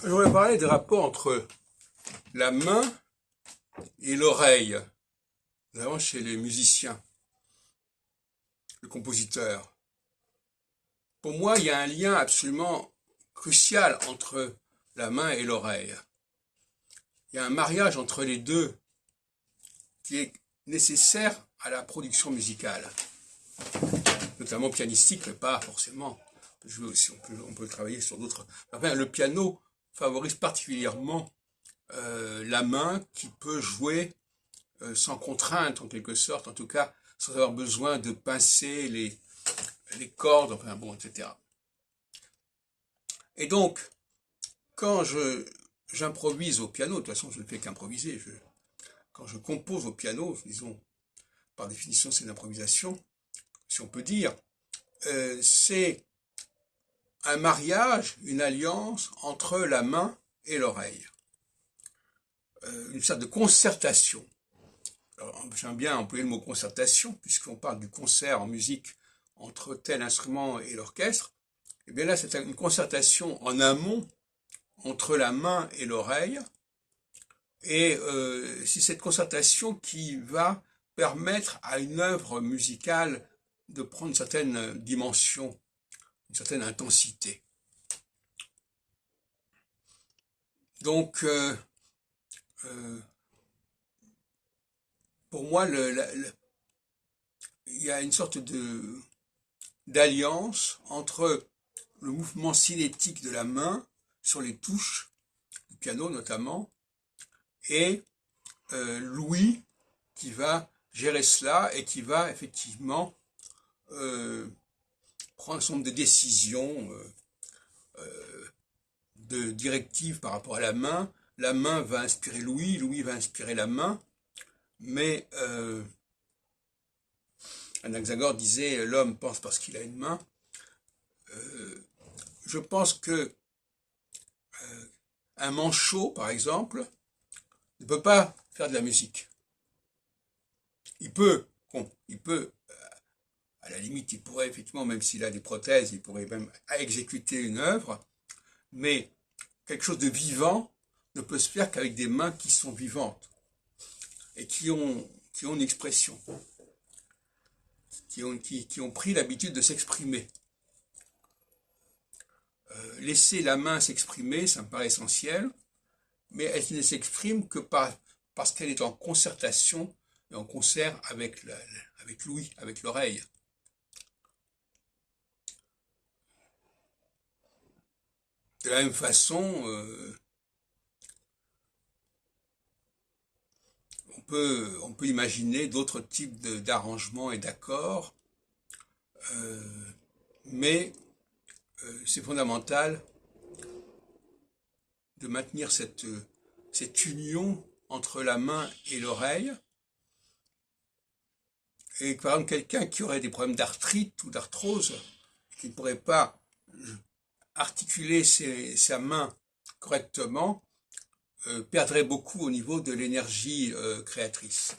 Je voudrais parler des rapports entre la main et l'oreille, notamment chez les musiciens, les compositeurs. Pour moi, il y a un lien absolument crucial entre la main et l'oreille. Il y a un mariage entre les deux qui est nécessaire à la production musicale, notamment pianistique, mais pas forcément. On peut travailler sur d'autres. Enfin, le piano favorise particulièrement la main qui peut jouer sans contrainte en quelque sorte, en tout cas sans avoir besoin de pincer les cordes, enfin bon, etc. Et donc, quand j'improvise au piano, de toute façon je ne fais qu'improviser, quand je compose au piano, disons, par définition c'est une improvisation, si on peut dire, c'est un mariage, une alliance entre la main et l'oreille. Une sorte de concertation. J'aime bien employer le mot concertation, puisqu'on parle du concert en musique entre tel instrument et l'orchestre. Et bien là, c'est une concertation en amont entre la main et l'oreille. Et c'est cette concertation qui va permettre à une œuvre musicale de prendre une certaine dimension, une certaine intensité. Donc, pour moi, il y a une sorte d'alliance entre le mouvement cinétique de la main sur les touches du piano notamment et l'ouïe qui va gérer cela et qui va effectivement prendre un certain nombre de décisions, de directives par rapport à la main. La main va inspirer l'ouïe, l'ouïe va inspirer la main, mais Anaxagore disait l'homme pense parce qu'il a une main. Je pense que un manchot, par exemple, ne peut pas faire de la musique. Il peut, à la limite, il pourrait effectivement, même s'il a des prothèses, il pourrait même exécuter une œuvre, mais quelque chose de vivant ne peut se faire qu'avec des mains qui sont vivantes et qui ont une expression, qui ont pris l'habitude de s'exprimer. Laisser la main s'exprimer, ça me paraît essentiel, mais elle ne s'exprime que parce qu'elle est en concertation et en concert avec l'ouïe, avec l'oreille. De la même façon, on peut imaginer d'autres types d'arrangements et d'accords, mais c'est fondamental de maintenir cette union entre la main et l'oreille. Et par exemple, quelqu'un qui aurait des problèmes d'arthrite ou d'arthrose, qui ne pourrait pas articuler sa main correctement, perdrait beaucoup au niveau de l'énergie créatrice.